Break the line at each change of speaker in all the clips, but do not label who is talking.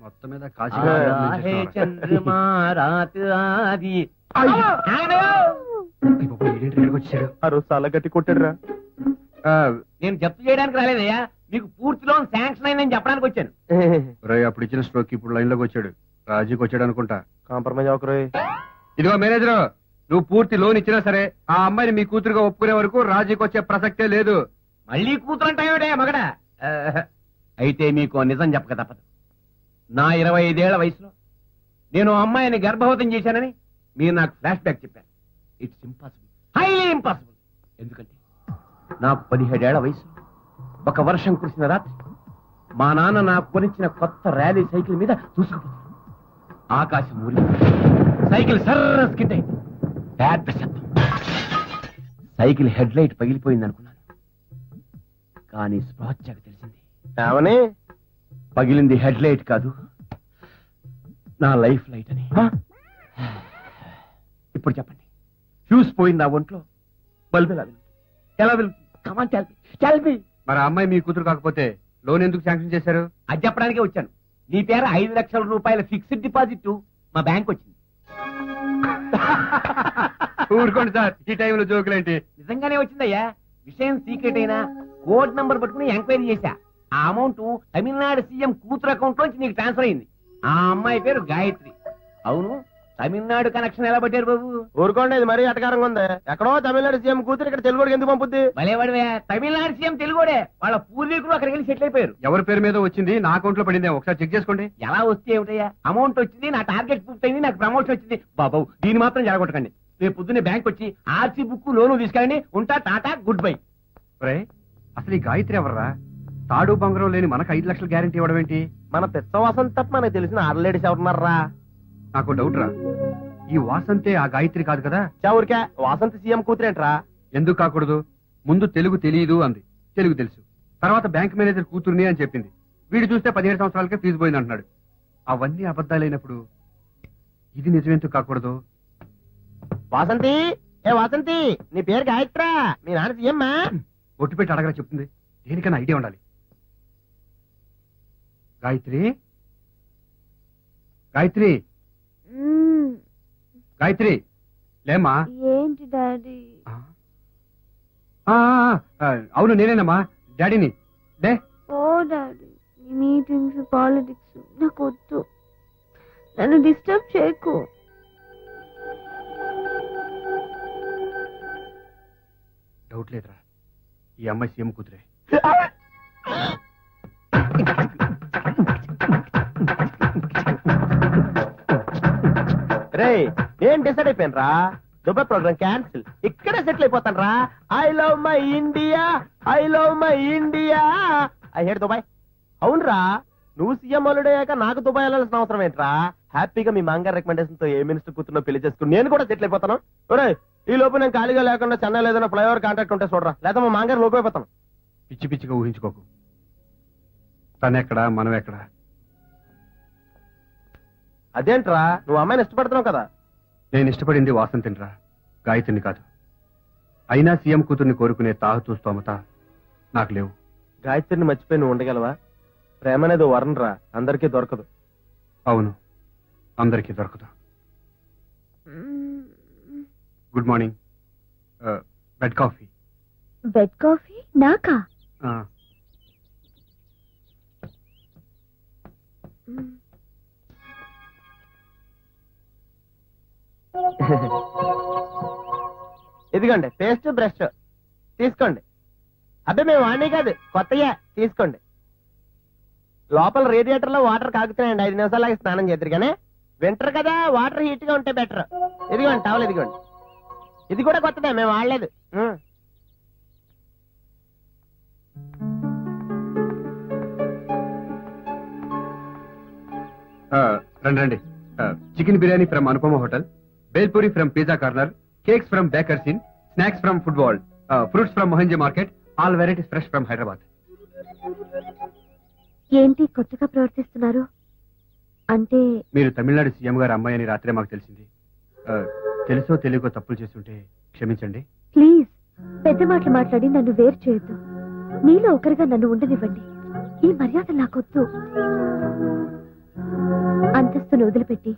మొత్తం మీద
హే చంద్రమా రాత్ ఆది
వచ్చాడు.
ఆ రోజు చాలా గట్టి కొట్టాడురా.
నేను జప్తు చేయడానికి రాలేదయ్యా, మీకు పూర్తి లోన్ శాంక్షన్ అయిందని చెప్పడానికి వచ్చాను.
అప్పుడు ఇచ్చిన స్ట్రోక్ ఇప్పుడు లైన్ లోకి వచ్చాడు. రాజీకి వచ్చాడు అనుకుంటా.
కాంప్రమైజ్ అవకరు.
ఇదిగో మేనేజర్, నువ్వు పూర్తి లోన్ ఇచ్చినా సరే ఆ అమ్మాయిని మీ కూతురుగా ఒప్పుకునే వరకు రాజీకి వచ్చే ప్రసక్తే లేదు.
మళ్ళీ కూతురు అంటావేడే మగడా? అయితే మీకు నిజం చెప్పక తప్పదు. నా 25 ఏళ్ల వయసులో నేను ఆ అమ్మాయిని గర్భవతం చేశానని మీరు నాకు ఫ్లాష్ బ్యాక్ చెప్పారు. It's impossible, highly impossible. ఎందుకంటే నాకు 17 ఏళ్ల వయసులో ఒక వర్షం కురిసిన రాత్రి మా నాన్న నాకు కొనిచ్చిన కొత్త ర్యాలీ సైకిల్ మీద దూసుకుపోతాడు. ఆకాశం ఊరి సైకిల్ సర్ర స్కిడ్ అయింది. పెద్ద శబ్దం. సైకిల్ హెడ్ లైట్ పగిలిపోయింది అనుకున్నాను, కానీ స్పృహచ్చాక తెలిసింది
ఏమని?
పగిలింది హెడ్ లైట్ కాదు, నా లైఫ్ లైట్ అని. ఇప్పుడు చెప్పండి, ఫ్యూస్ పోయింది ఆ ఒంట్లో, బల్బ్ ఎలా వెలుగుతుంది? ఎలా వెలుగుతుంది? Come on tell me.
మరి ఆ అమ్మాయి మీ కూతురు కాకపోతే లోన్ ఎందుకు శాంక్షన్ చేశారు?
అది చెప్పడానికే వచ్చాను. నీ పేరు 5 లక్షల రూపాయల ఫిక్స్డ్ డిపాజిట్ మా బ్యాంక్ వచ్చింది.
ఊరుకోండి సార్, ఈ టైంలో జోకులేంటి?
నిజంగానే వచ్చిందయ్యా. విషయం సీక్రెట్ అయినా కోడ్ నంబర్ పట్టుకుని ఎంక్వైరీ చేశా. ఆ అమౌంట్ తమిళనాడు సీఎం కూతురు అకౌంట్ లోంచి నీకు ట్రాన్స్ఫర్ అయింది. ఆ అమ్మాయి పేరు గాయత్రి. అవును, తమిళనాడు కనెక్షన్ ఎలా పట్టారు బాబు?
ఊరుకోండి, ఇది మరీ అటకారంగా ఉంది. ఎక్కడో తమిళనాడు సీఎం కూతురు ఇక్కడ తెలుగుడికి ఎందుకు పంపుద్ది?
భలేవాడివే, తమిళనాడు సీఎం తెలుగుడే. వాళ్ళ పూర్వీకులు అక్కడికి వెళ్ళి సెటిల్ అయిపోయారు.
ఎవరి పేరు మీద వచ్చింది? నా అకౌంట్ లో పడింది, ఒకసారి చెక్ చేసుకోండి.
ఎలా వస్తే ఏమిటయ్యా, అమౌంట్ వచ్చింది, నా టార్గెట్ పూర్తయింది, నాకు ప్రమోషన్ వచ్చింది. బాబు దీన్ని మాత్రం జరగొట్టకండి. రేపు పొద్దున్నే బ్యాంక్ వచ్చి ఆర్సీ బుక్ లోను తీసుకెళ్ళండి. ఉంటా, టాటా, గుడ్ బై.
అసలు ఈ గాయత్రి ఎవర్రా? తాడు బంగారం లేని మనకు 5 లక్షలు గ్యారెంటీ ఇవ్వడం ఏంటి?
మన పిచ్చవాసం తప్ప మనకు తెలిసిన ఆడలేడీస్ ఎవరున్నారా?
నాకు డౌట్ రా, ఈ వాసంతే ఆ గాయత్రి కాదు కదా?
ఊరికే వాసంతి సీఎం కూతురేంట్రా?
ఎందుకు కాకూడదు? ముందు తెలుగు తెలియదు అంది, తెలుగు తెలుసు. తర్వాత బ్యాంక్ మేనేజర్ కూతుర్ని అని చెప్పింది. వీడు చూస్తే 17 సంవత్సరాలకే ఫీజు పోయింది అంటున్నాడు. అవన్నీ అబద్ధాలైనప్పుడు ఇది నిజమేందుకు కాకూడదు?
వాసంతి, ఏ వాసంతి, నీ పేరు గాయత్రా, మీ నాన్న సీఎమ్మా?
ఒట్టు పెట్టి అడగరా చెప్తుంది. దేనికన్నా ఐడియా ఉండాలి. గాయత్రి, గాయత్రి, గాయత్రి, లేమ్మా.
ఏంటి డాడీ?
అవును నేనేనమ్మా, డాడీని. లే.
ఓ డాడీ, మీటింగ్స్ పాలిటిక్స్ నాకు వద్దు, నన్ను డిస్టర్బ్ చేయకు.
డౌట్ లేదురా, ఈ అమ్మాయి సీఎం కూతురే.
రే, నేను డిసైడ్ అయిపోయాను రా. దుబాయ్ ప్రోగ్రామ్ క్యాన్సిల్, ఇక్కడే సెటిల్ అయిపోతాను రా. I love my India, I love my India, I hate Dubai. అవునరా, నువ్వు సీఎం అల్లుడయ్యాక నాకు దుబాయ్ వెళ్ళాల్సిన అవసరం ఏంట్రా? హ్యాపీగా మీ మాంగారు రికమెండేషన్ తో ఏ మినిస్టర్ కూతురులో పెళ్లి చేసుకుని నేను కూడా సెటిల్ అయిపోతాను. ఈ లోపు నేను ఖాళీగా లేకుండా చెన్నైలో ఏదైనా ఫ్లైఓవర్ కాంట్రాక్ట్ ఉంటే చూడరా, లేదా మా మాంగారు లోపు అయిపోతాను.
పిచ్చి పిచ్చిగా ఊహించుకోకు. తనెక్కడా, మనం ఎక్కడా?
అదేంట్రా, నువ్వు అమ్మాయిని ఇష్టపడుతున్నావు కదా?
నేను ఇష్టపడింది వాసంతినిరా, గాయత్రిని కాదు. అయినా సీఎం కూతుర్ని కోరుకునే తాహతూ స్తోమత నాకు లేవు.
గాయత్రిని మర్చిపోయి నువ్వు ఉండగలవా? ప్రేమ అనేది వరం రా, అందరికీ దొరకదు.
అవును, అందరికీ దొరకదు. Good morning. Bed coffee.
Bed coffee నాకా?
ఇదిగోండి పేస్ట్ బ్రష్ తీసుకోండి. అబ్బే మేము వాడిని కాదు, కొత్తగా తీసుకోండి. లోపల రేడియేటర్ లో వాటర్ కాగుతున్నాయండి, 5 నిమిషాలకి స్నానం చేద్దరు. కానీ వింటర్ కదా, వాటర్ హీట్ గా ఉంటే బెటర్. ఇదిగోండి టవల్, ఇదిగోండి. ఇది కూడా కొత్తదే, మేము వాడలేదు.
రండి రండి. Chicken biryani from Anupama hotel, bhelpuri from pizza corner, cakes from bakers inn, snacks from football, fruits from Mohanji market, all varieties fresh from Hyderabad.
ఏంటి కొత్తగా ప్రవర్తిస్తున్నారు? అంటే
మీరు తమిళనాడు సీఎం గారు అమ్మాయి అని రాత్రే మాకు తెలిసింది. తెలుసో తెలియకో తప్పులు చేస్తుంటే క్షమించండి.
ప్లీజ్ పెద్ద మాటలు మాట్లాడి నన్ను వేరు చేయొద్దు. మీలో ఒకరిగా నన్ను ఉండనివ్వండి. ఈ మర్యాద నాకొద్దు. అంతస్తును వదిలిపెట్టి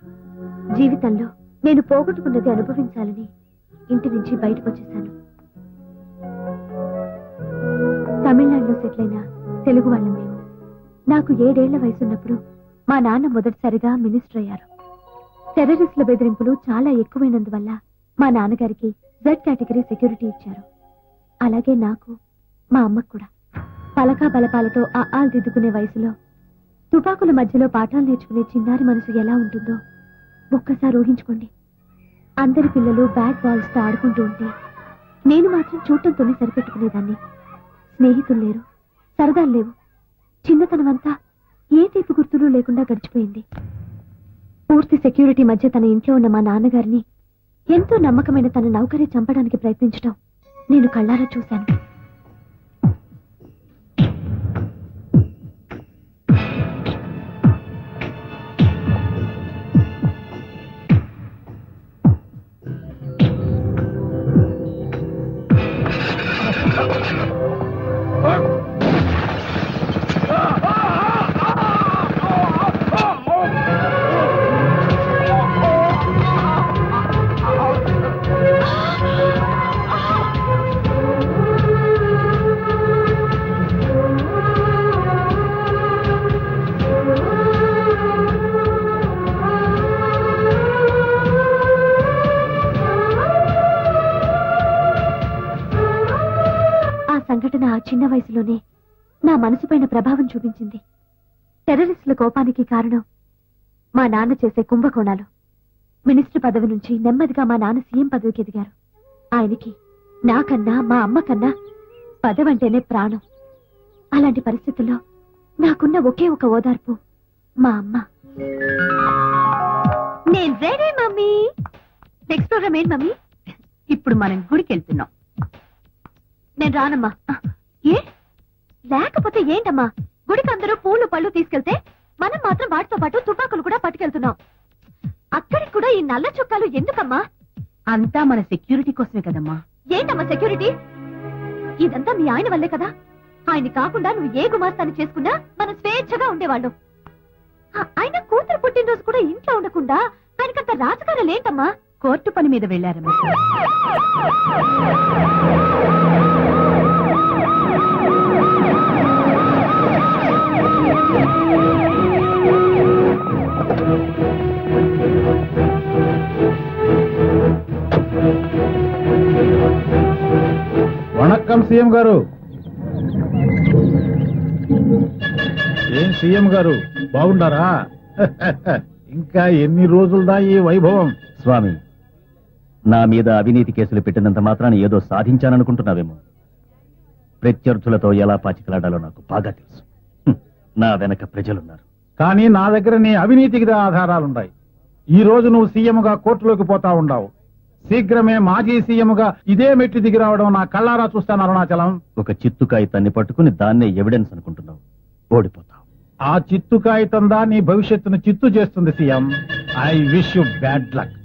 జీవితంలో నేను పోగొట్టుకున్నది అనుభవించాలని ఇంటి నుంచి బయటకు వచ్చేసాను. తమిళనాడులో సెటిల్ అయిన తెలుగు వాళ్ళం మేము. నాకు 7 ఏళ్ల వయసున్నప్పుడు మా నాన్న మొదటిసారిగా మినిస్టర్ అయ్యారు. టెర్రరిస్టుల బెదిరింపులు చాలా ఎక్కువైనందువల్ల మా నాన్నగారికి జెడ్ కేటగిరీ సెక్యూరిటీ ఇచ్చారు. అలాగే నాకు, మా అమ్మకు కూడా. పలకా బలపాలతో ఆలు దిద్దుకునే వయసులో తుపాకుల మధ్యలో పాఠాలు నేర్చుకునే చిన్నారి మనసు ఎలా ఉంటుందో ఒక్కసారి ఊహించుకోండి. అందరి పిల్లలు బ్యాట్ బాల్స్ తో ఆడుకుంటూ ఉంటే నేను మాత్రం చూడటంతోనే సరిపెట్టుకునేదాన్ని. స్నేహితులు లేరు, సరదాలు లేవు. చిన్నతనమంతా ఏ తీపి గుర్తులు లేకుండా గడిచిపోయింది. పూర్తి సెక్యూరిటీ మధ్య తన ఇంట్లో ఉన్న మా నాన్నగారిని ఎంతో నమ్మకమైన తన నౌకరే చంపడానికి ప్రయత్నించడం నేను కళ్ళారా చూశాను. సంఘటన ఆ చిన్న వయసులోనే నా మనసుపైన ప్రభావం చూపించింది. టెర్రరిస్టుల కోపానికి కారణం మా నాన్న చేసే కుంభకోణాలు. మినిస్టర్ పదవి నుంచి నెమ్మదిగా మా నాన్న సీఎం పదవికి ఎదిగారు. ఆయనకి నాకన్నా మా అమ్మకన్నా పదవంటేనే ప్రాణం. అలాంటి పరిస్థితుల్లో నాకున్న ఒకే ఒక ఓదార్పు మా అమ్మ. నేను రెడీ మమ్మీ. నెక్స్ట్ ప్రోగ్రామ్ ఏంటి మమ్మీ?
ఇప్పుడు మనం గుడికి వెళ్తున్నాం.
నేను రానమ్మా. ఏ లేకపోతే ఏంటమ్మా? గుడికి అందరూ పూలు పళ్ళు తీసుకెళ్తే మనం మాత్రం వాటితో పాటు తుపాకులు కూడా పట్టుకెళ్తున్నాం. అక్కడికి కూడా ఈ నల్ల చుక్కాలు ఎందుకమ్మా?
అంతా మన సెక్యూరిటీ కోసమే కదమ్మా.
ఏంటమ్మా సెక్యూరిటీ? ఇదంతా మీ ఆయన వల్లే కదా. ఆయన కాకుండా నువ్వు ఏ గుమాస్తాన్ని చేసుకున్నా మనం స్వేచ్ఛగా ఉండేవాళ్ళం. ఆయన కూతురు పుట్టినరోజు కూడా ఇంట్లో ఉండకుండా ఆయనకంత రాజకారాలు ఏంటమ్మా?
కోర్టు పని మీద వెళ్లారమ్మా.
వణక్కం సీఎం గారు. ఏం సీఎం గారు బాగుండారా? ఇంకా ఎన్ని రోజులదా ఈ వైభవం?
స్వామి, నా మీద అవినీతి కేసులు పెట్టినంత మాత్రాన ఏదో సాధించాననుకుంటున్నావేమో. ప్రత్యర్థులతో ఎలా పాచికలాడాలో నాకు బాగా తెలుసు. నా వెనక ప్రజలున్నారు.
కానీ నా దగ్గర నీ అవినీతికి ఆధారాలున్నాయి. ఈ రోజు నువ్వు సీఎంగా కోర్టులోకి పోతా ఉండావు. శీఘ్రమే మాజీ సీఎంగా ఇదే మెట్టి దిగి రావడం నా కళ్ళారా చూస్తాను అరుణాచలం.
ఒక చిత్తు కాగితాన్ని పట్టుకుని దాన్నే ఎవిడెన్స్ అనుకుంటున్నావు. ఓడిపోతావు.
ఆ చిత్తు కాగితం దా నీ భవిష్యత్తును చిత్తు చేస్తుంది CM. I wish you bad luck.